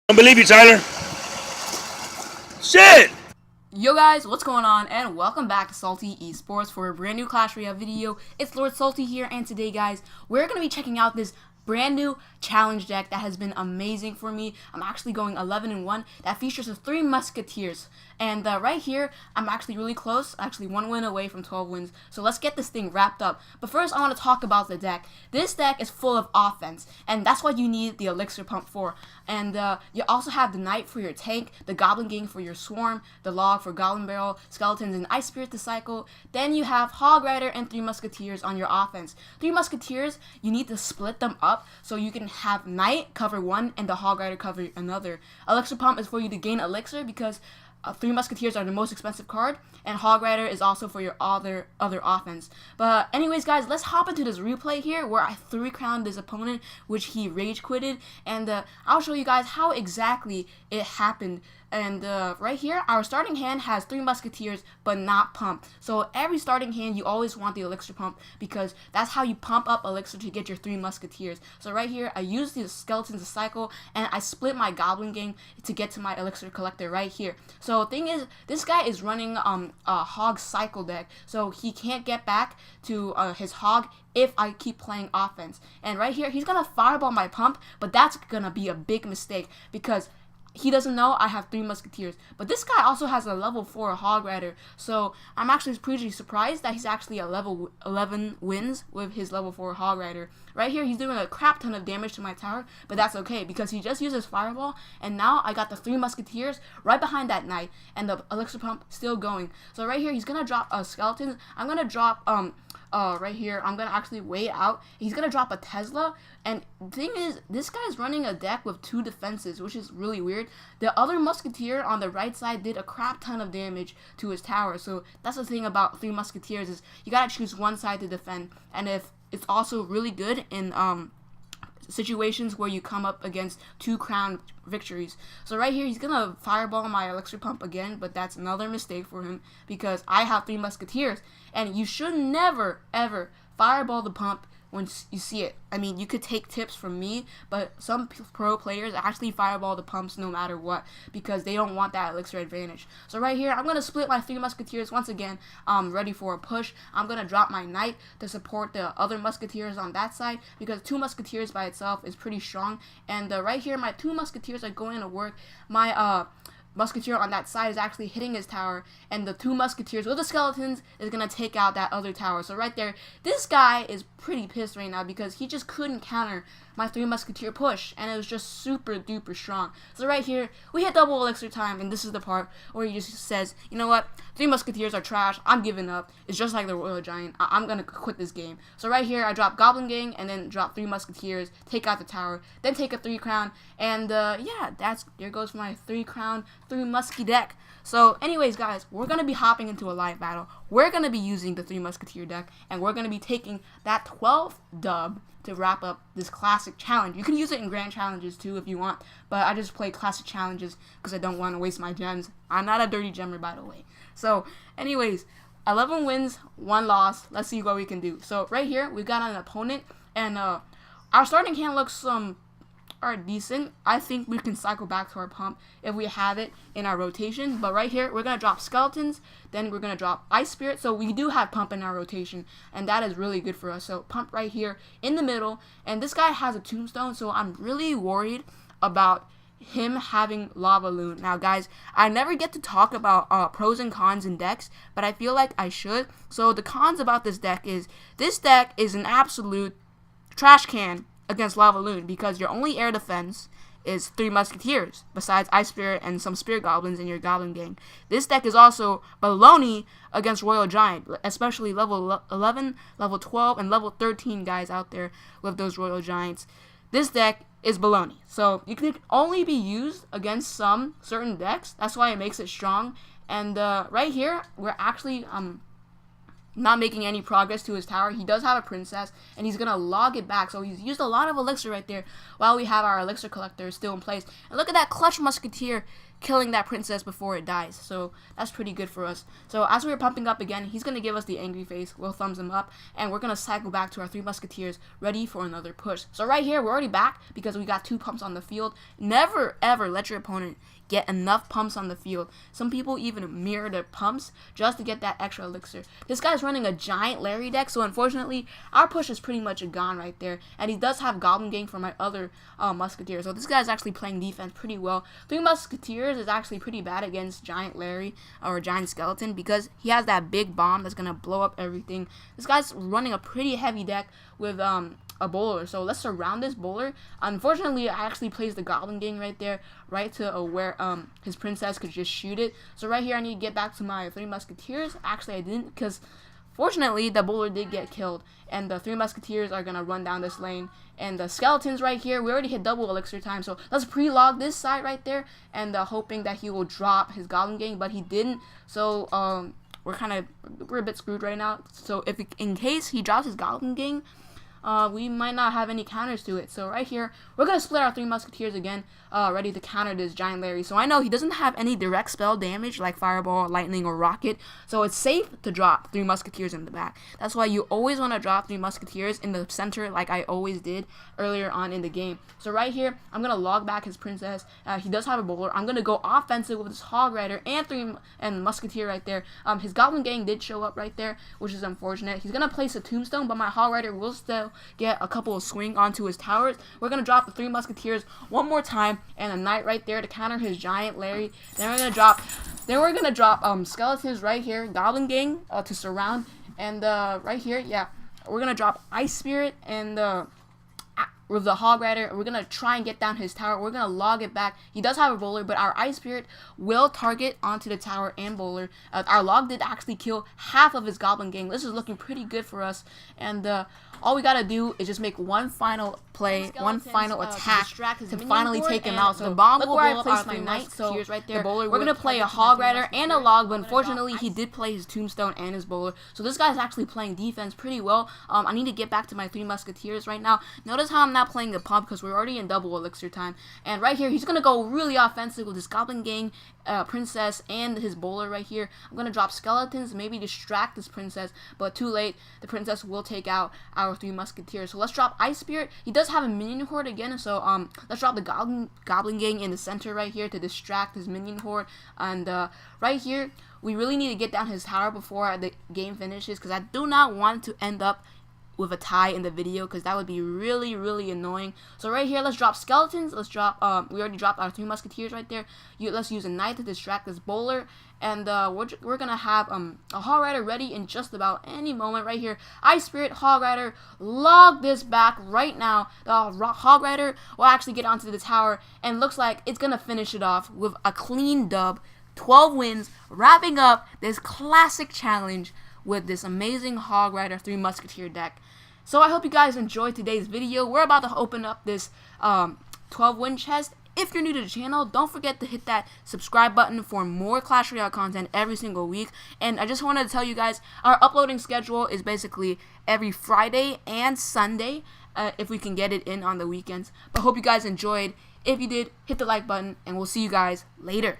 Don't believe you, Tyler. Shit! Yo guys, what's going on, and welcome back to Salty Esports for a brand new Clash Royale video. It's Lord Salty here, and today guys, we're going to be checking out this brand new challenge deck that has been amazing for me. I'm actually going 11-1 that features the 3 Musketeers, and right here I'm actually really close, actually 1 win away from 12 wins. So let's get this thing wrapped up. But first I want to talk about the deck. This deck is full of offense, and that's what you need the elixir pump for. And you also have the knight for your tank, the goblin gang for your swarm, the log for goblin barrel, skeletons and ice spirit to cycle. Then you have hog rider and 3 musketeers on your offense. 3 musketeers, you need to split them up so you can have knight cover one and the hog rider cover another. Elixir pump is for you to gain elixir because 3 musketeers are the most expensive card, and hog rider is also for your other offense. But anyways guys, let's hop into this replay here where I 3-crowned this opponent, which he rage quitted, and I'll show you guys how exactly it happened. And right here, our starting hand has 3 musketeers, but not pump. So every starting hand, you always want the elixir pump because that's how you pump up elixir to get your 3 musketeers. So right here, I use the skeletons to cycle, and I split my goblin gang to get to my elixir collector right here. So the thing is, this guy is running a hog cycle deck, so he can't get back to his hog if I keep playing offense. And right here, he's gonna fireball my pump, but that's gonna be a big mistake because he doesn't know I have 3 musketeers. But this guy also has a level 4 hog rider, so I'm actually pretty surprised that he's actually a level 11 wins with his level 4 hog rider. Right here, he's doing a crap ton of damage to my tower, but that's okay because he just uses fireball, and now I got the 3 musketeers right behind that knight, and the elixir pump still going. So right here, he's gonna drop skeletons. I'm gonna drop right here, I'm gonna actually wait out. He's gonna drop a Tesla, and the thing is, this guy's running a deck with 2 defenses, which is really weird. The other musketeer on the right side did a crap ton of damage to his tower, so that's the thing about 3 musketeers is you gotta choose one side to defend, and if it's also really good in situations where you come up against 2 crown victories. So right here, he's gonna fireball my elixir pump again, but that's another mistake for him because I have 3 musketeers, and you should never ever fireball the pump when you see it. I mean, you could take tips from me, but some pro players actually fireball the pumps no matter what because they don't want that elixir advantage. So right here, I'm going to split my 3 musketeers once again. I'm ready for a push. I'm going to drop my knight to support the other musketeers on that side because 2 musketeers by itself is pretty strong. And right here, my 2 musketeers are going to work. My musketeer on that side is actually hitting his tower, and the 2 musketeers with the skeletons is gonna take out that other tower. So right there, this guy is pretty pissed right now because he just couldn't counter my 3 musketeer push, and it was just super duper strong. So right here, we hit double elixir time, and this is the part where he just says, you know what, 3 musketeers are trash, I'm giving up. It's just like the Royal Giant, I'm gonna quit this game. So right here, I drop goblin gang, and then drop 3 musketeers, take out the tower, then take a 3 crown, and yeah, there goes my 3 crown, 3 musky deck. So anyways guys, we're going to be hopping into a live battle. We're going to be using the 3 musketeer deck, and we're going to be taking that 12th dub to wrap up this classic challenge. You can use it in grand challenges too if you want, but I just play classic challenges because I don't want to waste my gems. I'm not a dirty gemmer, by the way. So anyways, 11 wins, 1 loss. Let's see what we can do. So right here, we got an opponent, and our starting hand looks are decent. I think we can cycle back to our pump if we have it in our rotation. But right here, we're going to drop skeletons, then we're going to drop ice spirit. So we do have pump in our rotation, and that is really good for us. So pump right here in the middle, and this guy has a tombstone, so I'm really worried about him having lava loon. Now guys, I never get to talk about pros and cons in decks, but I feel like I should. So the cons about this deck is an absolute trash can against lava loon because your only air defense is 3 musketeers besides ice spirit and some spirit goblins in your goblin gang. This deck is also baloney against Royal Giant, especially level 11, level 12, and level 13 guys out there with those Royal Giants. This deck is baloney, so it can only be used against some certain decks. That's why it makes it strong. And right here, we're actually not making any progress to his tower. He does have a princess, and he's gonna log it back, so he's used a lot of elixir right there while we have our elixir collector still in place. And look at that clutch musketeer killing that princess before it dies. So that's pretty good for us. So as we're pumping up again, he's going to give us the angry face. We'll thumbs him up, and we're going to cycle back to our 3 Musketeers ready for another push. So right here, we're already back because we got 2 pumps on the field. Never, ever let your opponent get enough pumps on the field. Some people even mirror their pumps just to get that extra elixir. This guy's running a giant Larry deck, so unfortunately, our push is pretty much gone right there. And he does have Goblin Gang for my other Musketeer. So this guy's actually playing defense pretty well. 3 Musketeers is actually pretty bad against Giant Larry or Giant Skeleton because he has that big bomb that's going to blow up everything. This guy's running a pretty heavy deck with a bowler. So let's surround this bowler. Unfortunately, I actually placed the Goblin Gang right there, right to where his princess could just shoot it. So right here, I need to get back to my 3 Musketeers. Actually, I didn't, because fortunately, the bowler did get killed, and the 3 Musketeers are going to run down this lane. And the skeletons right here, we already hit double elixir time, so let's pre-log this side right there, and hoping that he will drop his Goblin Gang, but he didn't. So we're a bit screwed right now. So if in case he drops his Goblin Gang, we might not have any counters to it. So right here, we're going to split our 3 Musketeers again, ready to counter this Giant Larry. So I know he doesn't have any direct spell damage like Fireball, Lightning, or Rocket, so it's safe to drop 3 Musketeers in the back. That's why you always want to drop 3 Musketeers in the center like I always did earlier on in the game. So right here, I'm going to log back his princess. He does have a bowler. I'm going to go offensive with this Hog Rider and Musketeer right there. His Goblin Gang did show up right there, which is unfortunate. He's going to place a tombstone, but my Hog Rider will still get a couple of swing onto his towers. We're going to drop the 3 Musketeers one more time and a knight right there to counter his Giant Larry. Then we're going to drop skeletons right here, Goblin Gang to surround, and right here, yeah, we're going to drop Ice Spirit and with the Hog Rider. We're going to try and get down his tower. We're going to log it back. He does have a bowler, but our Ice Spirit will target onto the tower and bowler. Our log did actually kill half of his Goblin Gang. This is looking pretty good for us, and all we got to do is just make one final play, one final attack to finally take him out. So the bomb will blow up our 3 knights. So right there, we're going to play a Hog Rider and a log, but unfortunately, he did play his tombstone and his bowler. So this guy's actually playing defense pretty well. I need to get back to my 3 Musketeers right now. Notice how I'm not playing a pump because we're already in double elixir time. And right here, he's going to go really offensive with his Goblin Gang, princess, and his bowler right here. I'm going to drop skeletons, maybe distract this princess, but too late. The princess will take out our 3 Musketeers. So let's drop Ice Spirit. He does have a minion horde again, so let's drop the Goblin Gang in the center right here to distract his minion horde. And right here, we really need to get down his tower before the game finishes, because I do not want to end up with a tie in the video, because that would be really, really annoying. So right here, let's drop skeletons. Let's drop, we already dropped our 3 Musketeers right there. Let's use a knight to distract this bowler, and we're gonna have a Hog Rider ready in just about any moment right here. Ice Spirit, Hog Rider, log this back right now. The Hog Rider will actually get onto the tower, and looks like it's gonna finish it off with a clean dub. 12 wins, wrapping up this classic challenge with this amazing Hog Rider 3 Musketeer deck. So I hope you guys enjoyed today's video. We're about to open up this 12 win chest. If you're new to the channel, don't forget to hit that subscribe button for more Clash Royale content every single week. And I just wanted to tell you guys, our uploading schedule is basically every Friday and Sunday, if we can get it in on the weekends. But hope you guys enjoyed. If you did, hit the like button, and we'll see you guys later.